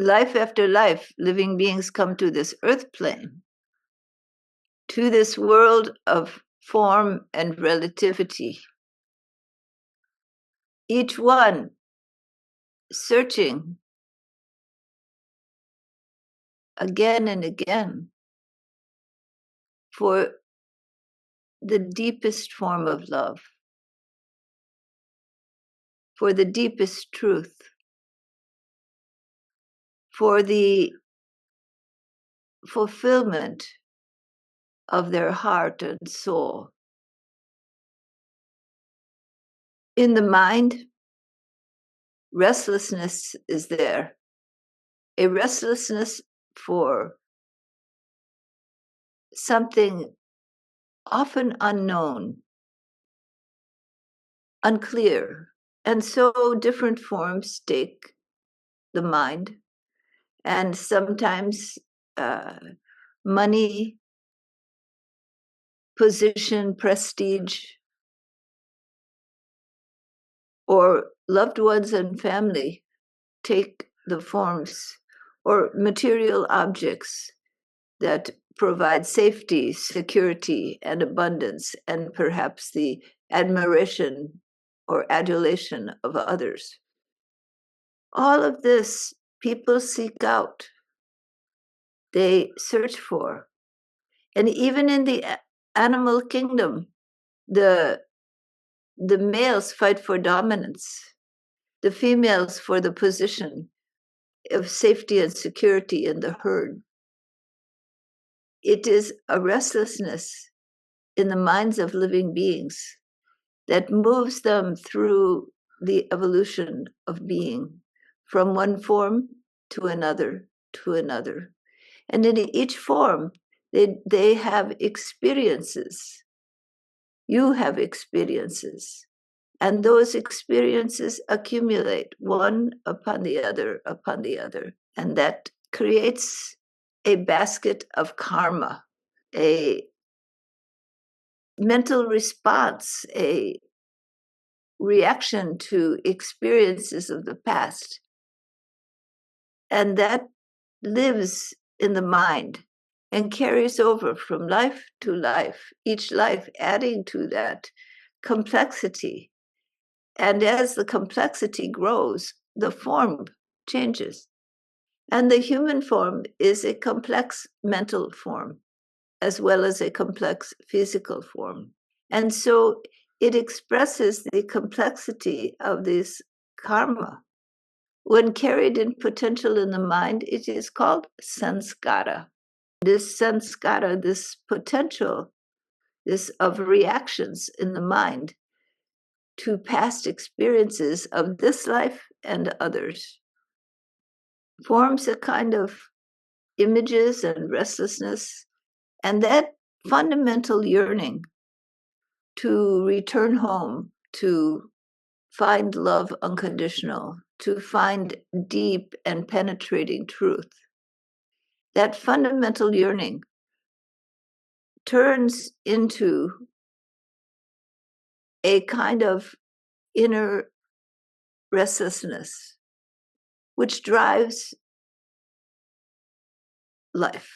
life after life, living beings come to this earth plane, to this world of form and relativity. Each one searching again and again for the deepest form of love, for the deepest truth, for the fulfillment of their heart and soul. In the mind, restlessness is there, a restlessness for something often unknown, unclear, and so different forms take the mind, and sometimes money, position, prestige, or loved ones and family take the forms, or material objects that provide safety, security, and abundance, and perhaps the admiration or adulation of others. All of this people seek out, they search for. And even in the animal kingdom, the males fight for dominance, the females for the position of safety and security in the herd. It is a restlessness in the minds of living beings that moves them through the evolution of being from one form to another to another. And in each form, they have experiences. You have experiences. And those experiences accumulate one upon the other, upon the other. And that creates a basket of karma, a mental response, a reaction to experiences of the past. And that lives in the mind and carries over from life to life, each life adding to that complexity. And as the complexity grows, the form changes. And the human form is a complex mental form, as well as a complex physical form. And so it expresses the complexity of this karma. When carried in potential in the mind, it is called sanskara. This sanskara, this potential, this of reactions in the mind to past experiences of this life and others, forms a kind of images and restlessness, and that fundamental yearning to return home, to find love unconditional, to find deep and penetrating truth. That fundamental yearning turns into a kind of inner restlessness, which drives life.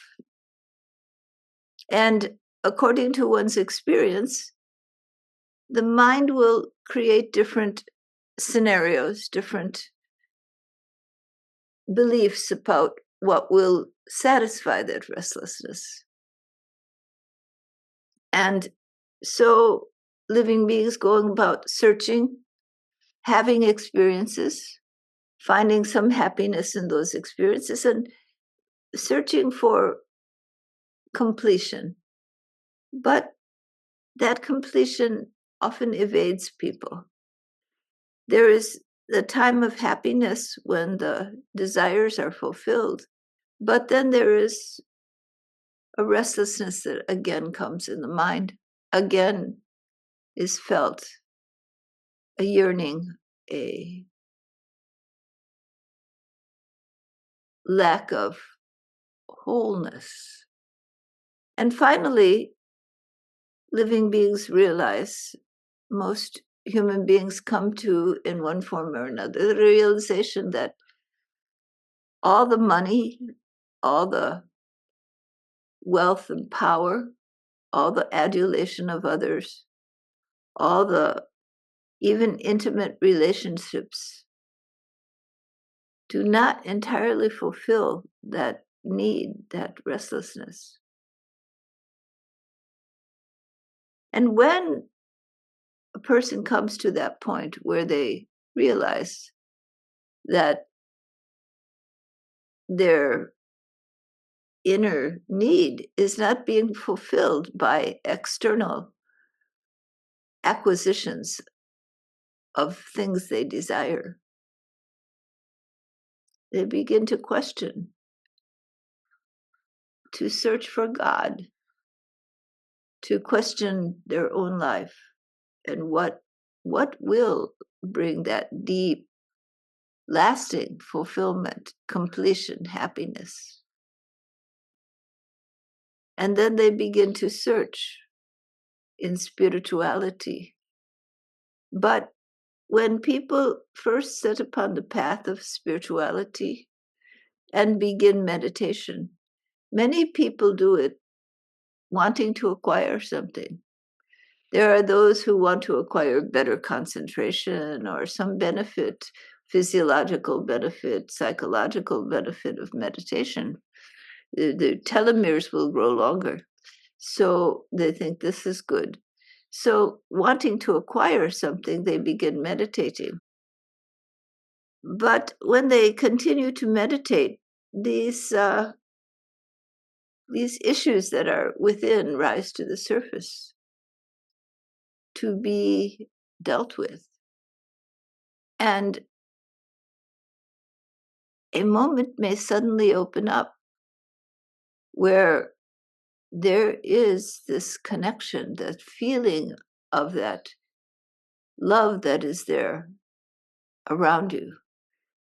And according to one's experience, the mind will create different scenarios, different beliefs about what will satisfy that restlessness. And so living beings going about searching, having experiences, finding some happiness in those experiences, and searching for completion. But that completion often evades people. There is the time of happiness when the desires are fulfilled, but then there is a restlessness that again comes in the mind, again is felt, a yearning, a lack of wholeness. And finally, living beings realize, most human beings come to, in one form or another, the realization that all the money, all the wealth and power, all the adulation of others, all the even intimate relationships do not entirely fulfill that need, that restlessness. And when a person comes to that point where they realize that their inner need is not being fulfilled by external acquisitions of things they desire, they begin to question, to search for God, to question their own life and what will bring that deep, lasting fulfillment, completion, happiness. And then they begin to search in spirituality. But when people first set upon the path of spirituality and begin meditation, many people do it wanting to acquire something. There are those who want to acquire better concentration or some benefit, physiological benefit, psychological benefit of meditation. The telomeres will grow longer. So they think this is good. So wanting to acquire something, they begin meditating. But when they continue to meditate, these issues that are within rise to the surface to be dealt with. And a moment may suddenly open up where there is this connection, that feeling of that love that is there around you,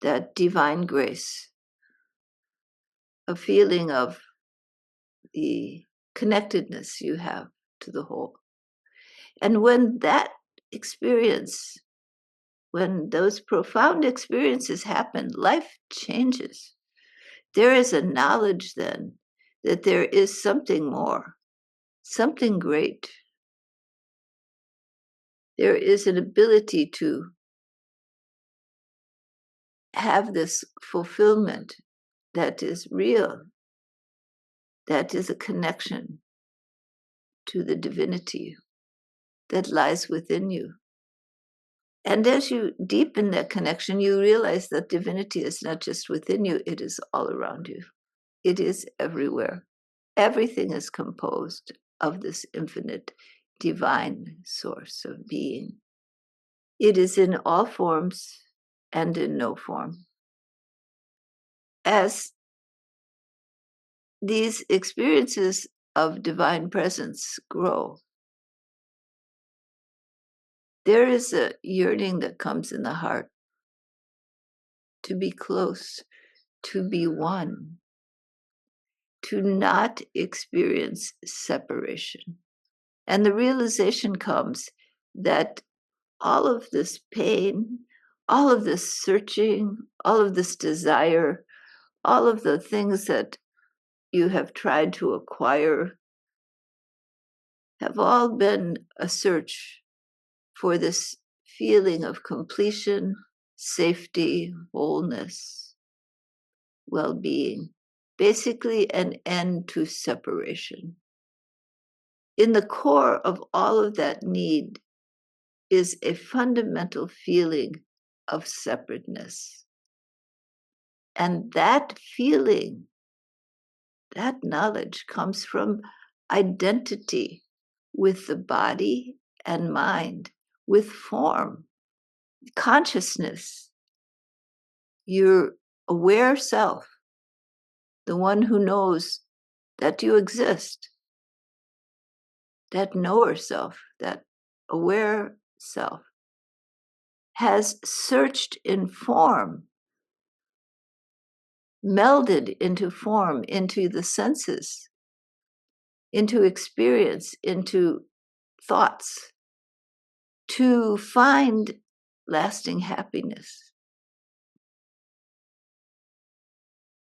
that divine grace, a feeling of the connectedness you have to the whole. And when that experience, when those profound experiences happen, life changes. There is a knowledge then that there is something more, something great. There is an ability to have this fulfillment that is real, that is a connection to the divinity that lies within you. And as you deepen that connection, you realize that divinity is not just within you, it is all around you. It is everywhere. Everything is composed of this infinite divine source of being. It is in all forms and in no form. As these experiences of divine presence grow, there is a yearning that comes in the heart to be close, to be one, to not experience separation. And the realization comes that all of this pain, all of this searching, all of this desire, all of the things that you have tried to acquire have all been a search for this feeling of completion, safety, wholeness, well-being, basically an end to separation. In the core of all of that need is a fundamental feeling of separateness. And that feeling, that knowledge comes from identity with the body and mind, with form, consciousness, your aware self, the one who knows that you exist, that knower self, that aware self, has searched in form, melded into form, into the senses, into experience, into thoughts, to find lasting happiness.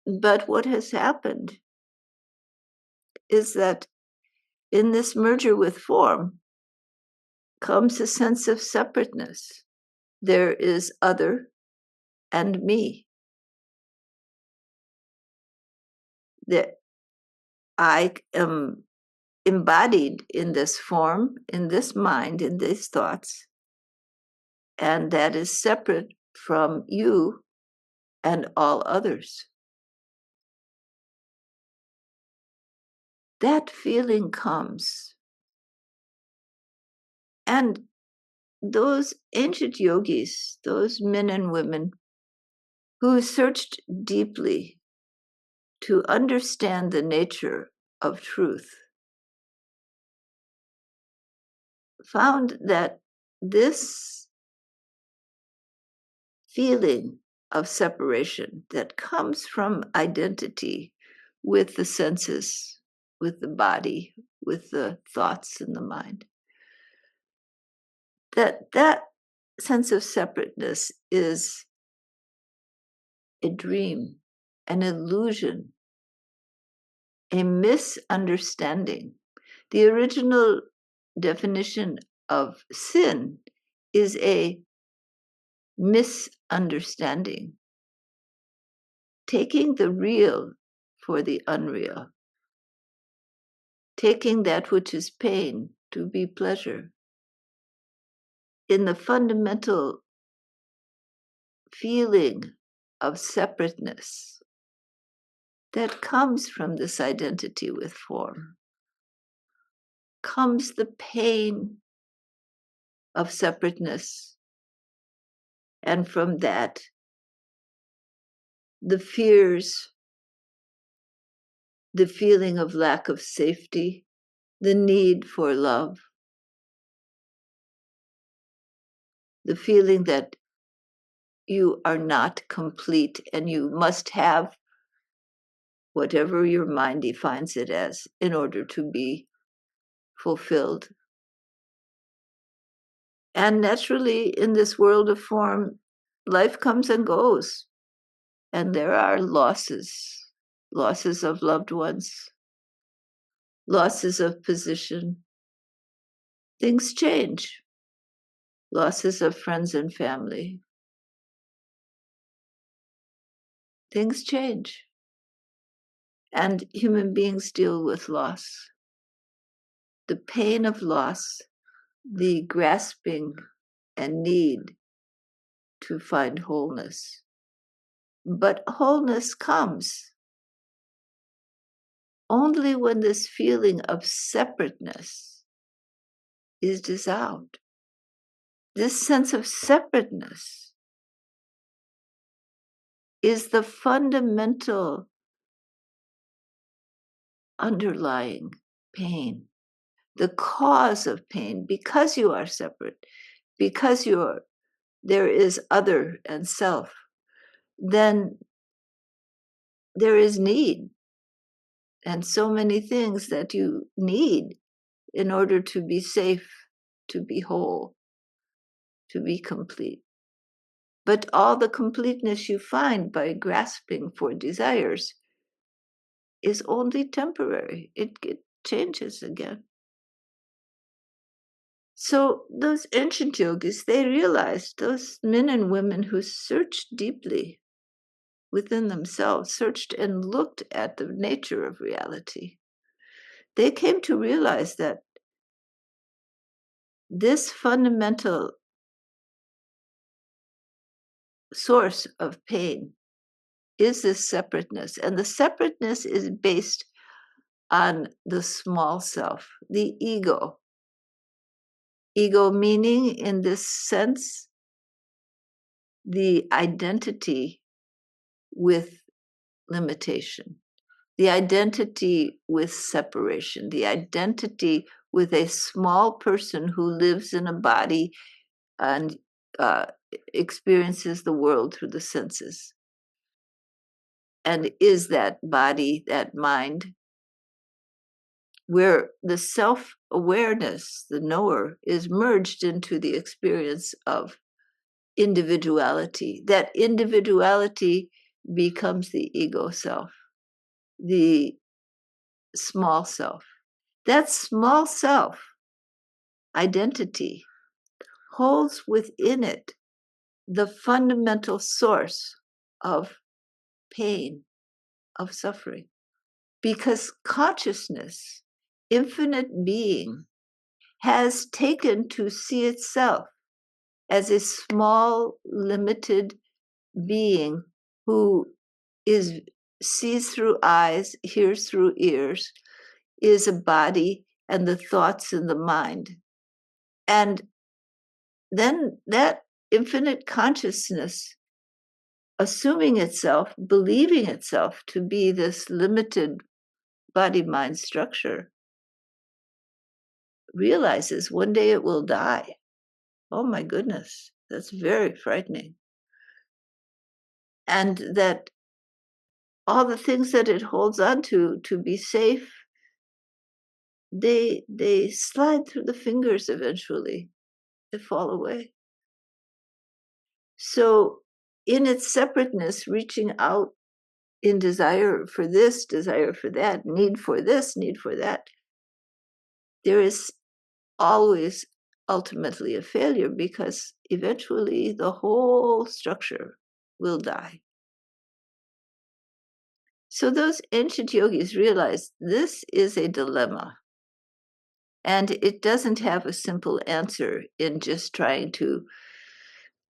But what has happened is that in this merger with form comes a sense of separateness. There is other and me. That I am embodied in this form, in this mind, in these thoughts, and that is separate from you and all others. That feeling comes. And those ancient yogis, those men and women who searched deeply to understand the nature of truth, found that this feeling of separation that comes from identity with the senses, with the body, with the thoughts in the mind, that sense of separateness is a dream, an illusion, a misunderstanding. The original definition of sin is a misunderstanding, taking the real for the unreal, taking that which is pain to be pleasure. In the fundamental feeling of separateness that comes from this identity with form, comes the pain of separateness. And from that, the fears, the feeling of lack of safety, the need for love, the feeling that you are not complete and you must have whatever your mind defines it as in order to be fulfilled. And naturally, in this world of form, life comes and goes, and there are losses of loved ones, losses of position. Things change, losses of friends and family. Things change, and human beings deal with loss. The pain of loss, the grasping and need to find wholeness. But wholeness comes only when this feeling of separateness is dissolved. This sense of separateness is the fundamental underlying pain, the cause of pain, because you are separate, because there is other and self, then there is need and so many things that you need in order to be safe, to be whole, to be complete. But all the completeness you find by grasping for desires is only temporary. It changes again. So those ancient yogis, they realized, those men and women who searched deeply within themselves, searched and looked at the nature of reality, they came to realize that this fundamental source of pain is this separateness. And the separateness is based on the small self, the ego. Ego meaning, in this sense, the identity with limitation, the identity with separation, the identity with a small person who lives in a body and experiences the world through the senses. And is that body, that mind, where the self-awareness, the knower, is merged into the experience of individuality. That individuality becomes the ego self, the small self. That small self identity holds within it the fundamental source of pain, of suffering. Because consciousness, infinite being, has taken to see itself as a small, limited being who sees through eyes, hears through ears, is a body, and the thoughts in the mind. And then that infinite consciousness, assuming itself, believing itself to be this limited body-mind structure, realizes one day it will die. Oh my goodness, that's very frightening. And that all the things that it holds on to be safe, they slide through the fingers eventually. They fall away. So in its separateness, reaching out in desire for this, desire for that, need for this, need for that, there is always ultimately a failure, because eventually the whole structure will die. So those ancient yogis realized this is a dilemma, and it doesn't have a simple answer in just trying to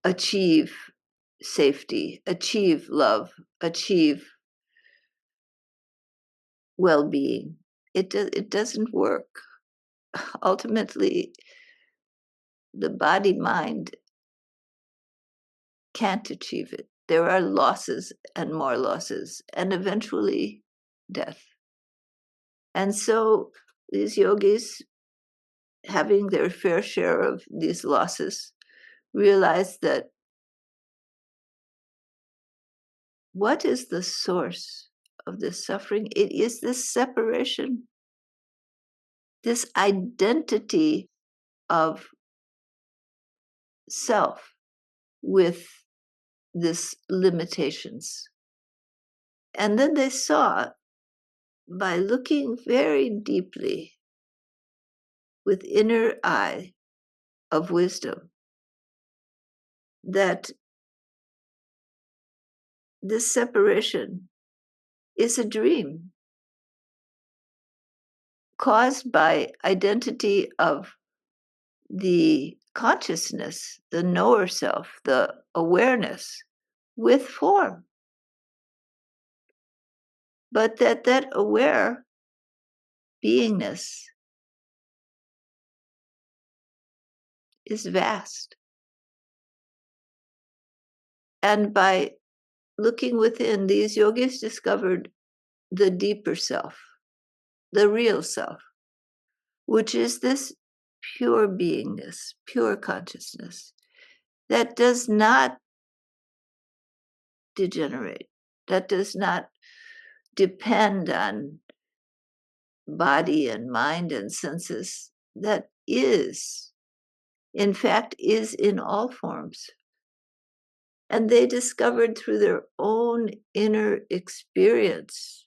achieve safety, achieve love, achieve well-being. It doesn't work. Ultimately, the body-mind can't achieve it. There are losses and more losses, and eventually death. And so these yogis, having their fair share of these losses, realize that what is the source of this suffering? It is this separation, this identity of self with this limitations. And then they saw, by looking very deeply with inner eye of wisdom, that this separation is a dream caused by identity of the consciousness, the knower self, the awareness with form. But that aware beingness is vast. And by looking within, these yogis discovered the deeper self, the real self, which is this pure beingness, pure consciousness that does not degenerate, that does not depend on body and mind and senses, that is, in fact, is in all forms. And they discovered through their own inner experience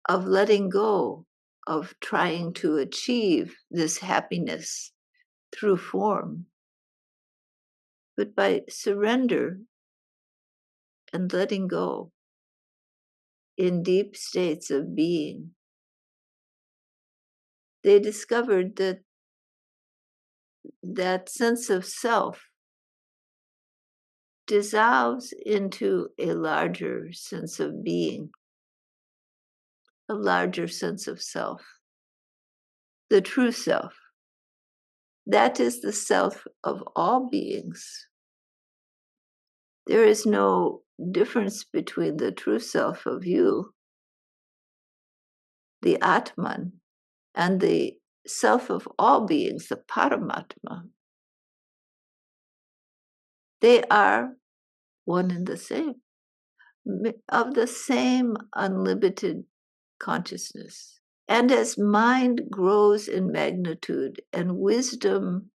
of letting go, of trying to achieve this happiness through form. But by surrender and letting go in deep states of being, they discovered that that sense of self dissolves into a larger sense of being, a larger sense of self, the true self. That is the self of all beings. There is no difference between the true self of you, the Atman, and the self of all beings, the Paramatma. They are one and the same, of the same unlimited consciousness. And as mind grows in magnitude and wisdom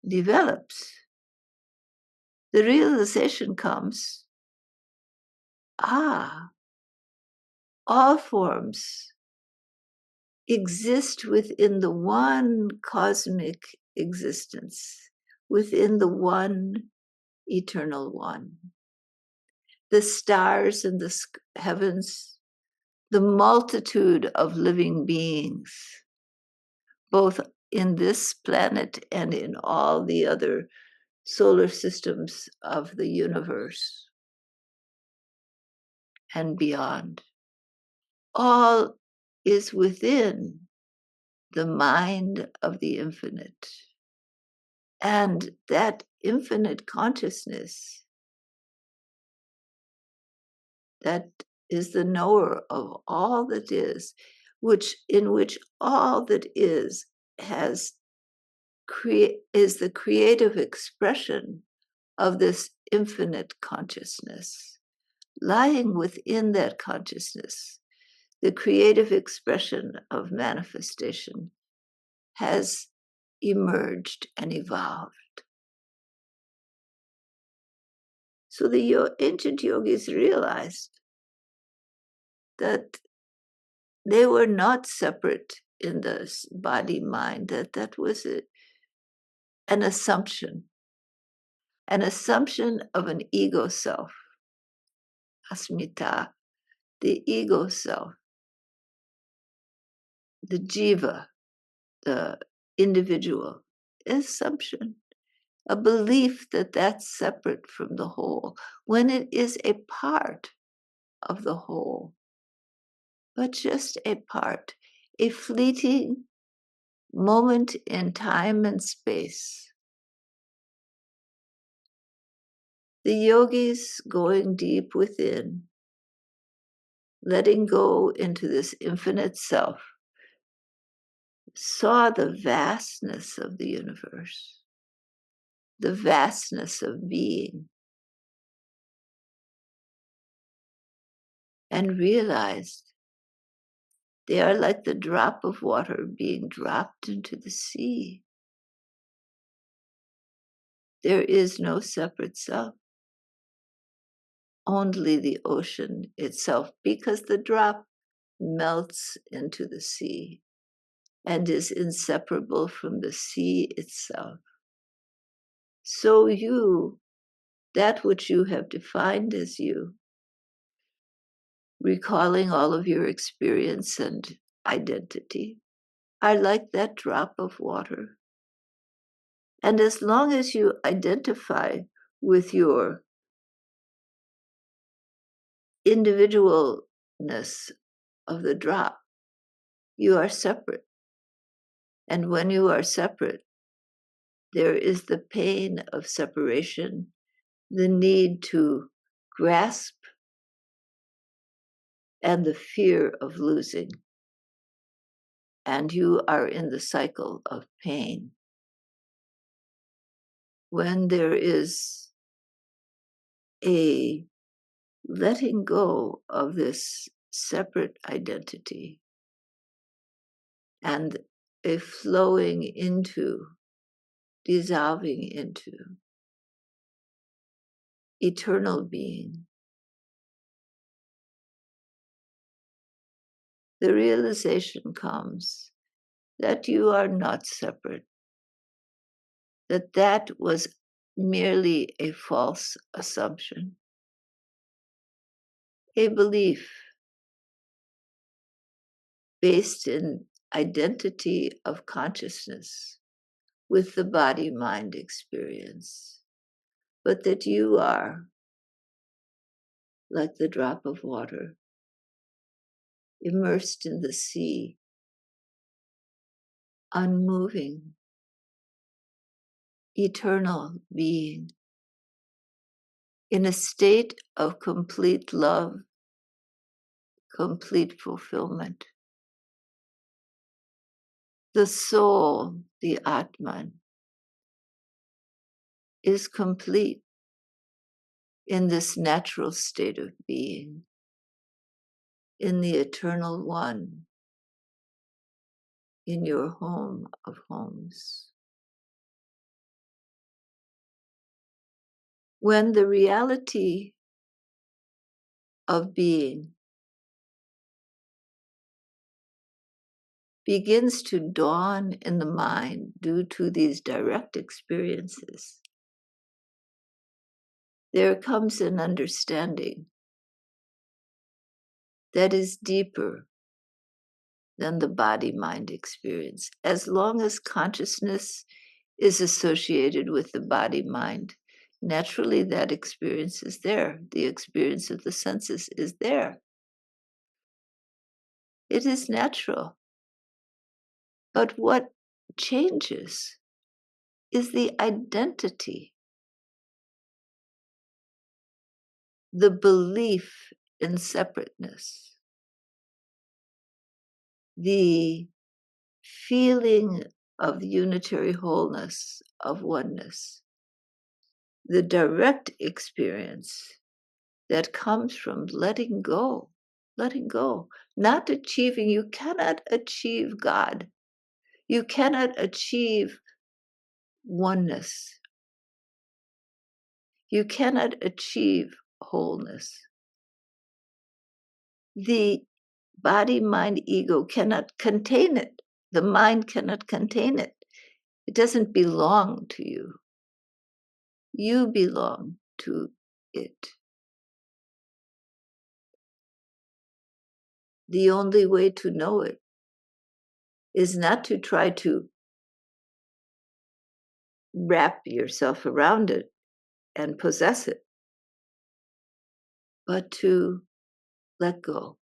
develops, the realization comes, all forms exist within the one cosmic existence, within the one eternal one. The stars and the heavens, the multitude of living beings, both in this planet and in all the other solar systems of the universe and beyond. All is within the mind of the infinite. And that infinite consciousness, that is the knower of all that is, in which all that is is the creative expression of this infinite consciousness. Lying within that consciousness, the creative expression of manifestation has emerged and evolved. So the ancient yogis realized that they were not separate in the body-mind, that was an assumption of an ego self, asmita, the ego self, the jiva, the individual, assumption, a belief that that's separate from the whole, when it is a part of the whole, but just a part, a fleeting moment in time and space. The yogis going deep within, letting go into this infinite self, saw the vastness of the universe, the vastness of being, and realized they are like the drop of water being dropped into the sea. There is no separate self, only the ocean itself, because the drop melts into the sea and is inseparable from the sea itself. So you, that which you have defined as you, recalling all of your experience and identity, are like that drop of water. And as long as you identify with your individualness of the drop, you are separate. And when you are separate, there is the pain of separation, the need to grasp, and the fear of losing. And you are in the cycle of pain. When there is a letting go of this separate identity and a flowing into, dissolving into eternal being, the realization comes that you are not separate, that was merely a false assumption, a belief based in identity of consciousness with the body-mind experience, but that you are like the drop of water immersed in the sea, unmoving, eternal being, in a state of complete love, complete fulfillment. The soul, the Atman, is complete in this natural state of being, in the eternal one, in your home of homes. When the reality of being begins to dawn in the mind due to these direct experiences, there comes an understanding that is deeper than the body-mind experience. As long as consciousness is associated with the body-mind, naturally that experience is there. The experience of the senses is there. It is natural. But what changes is the identity, the belief in separateness, the feeling of unitary wholeness, of oneness, the direct experience that comes from letting go, not achieving. You cannot achieve God. You cannot achieve oneness. You cannot achieve wholeness. The body, mind, ego cannot contain it. The mind cannot contain it. It doesn't belong to you. You belong to it. The only way to know it is not to try to wrap yourself around it and possess it, but to let go.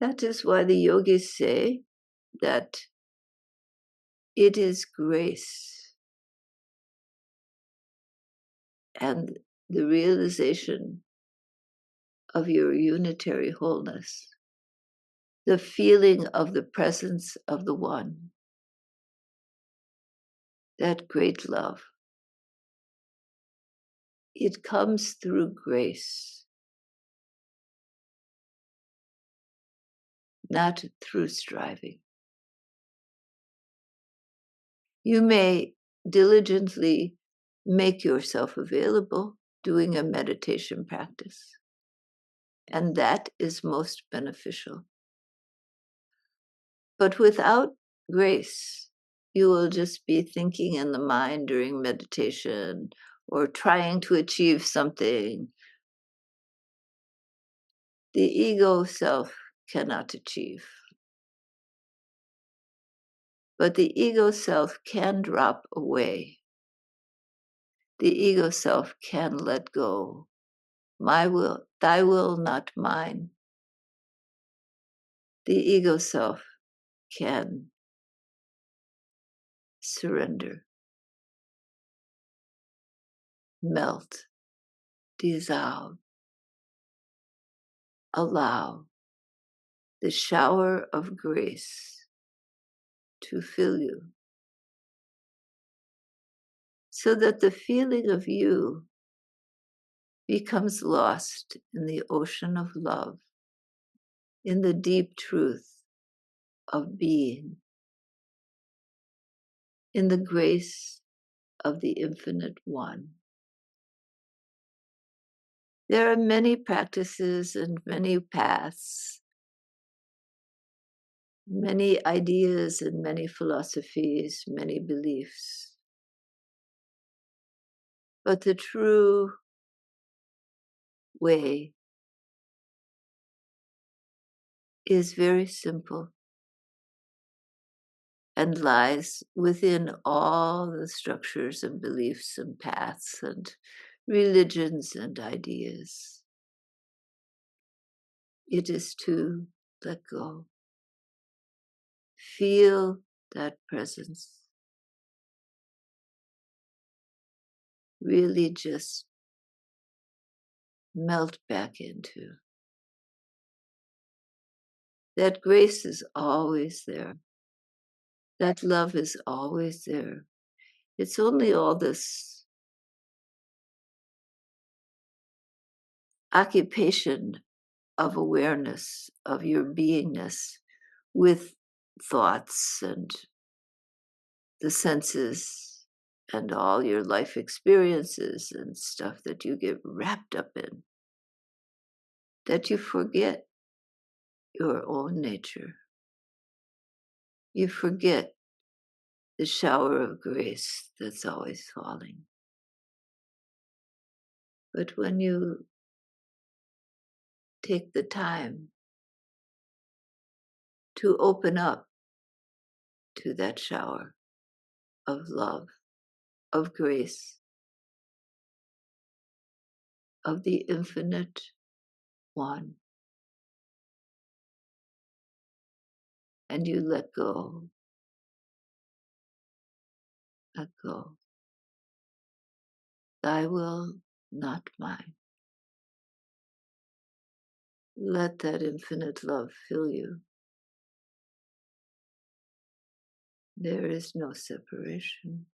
That is why the yogis say that it is grace and the realization of your unitary wholeness, the feeling of the presence of the One, that great love. It comes through grace, not through striving. You may diligently make yourself available doing a meditation practice, and that is most beneficial. But without grace, you will just be thinking in the mind during meditation or trying to achieve something. The ego self cannot achieve. But the ego self can drop away. The ego self can let go. My will, thy will, not mine. The ego self can surrender, melt, dissolve, allow the shower of grace to fill you, so that the feeling of you becomes lost in the ocean of love, in the deep truth of being, in the grace of the infinite one. There are many practices and many paths, many ideas and many philosophies, many beliefs. But the true way is very simple and lies within all the structures and beliefs and paths and religions and ideas. It is to let go. Feel that presence. Really just melt back into. That grace is always there. That love is always there. It's only all this occupation of awareness of your beingness with thoughts and the senses and all your life experiences and stuff that you get wrapped up in, that you forget your own nature. You forget the shower of grace that's always falling. But when you take the time to open up to that shower of love, of grace, of the infinite one, and you let go, let go. Thy will, not mine. Let that infinite love fill you. There is no separation.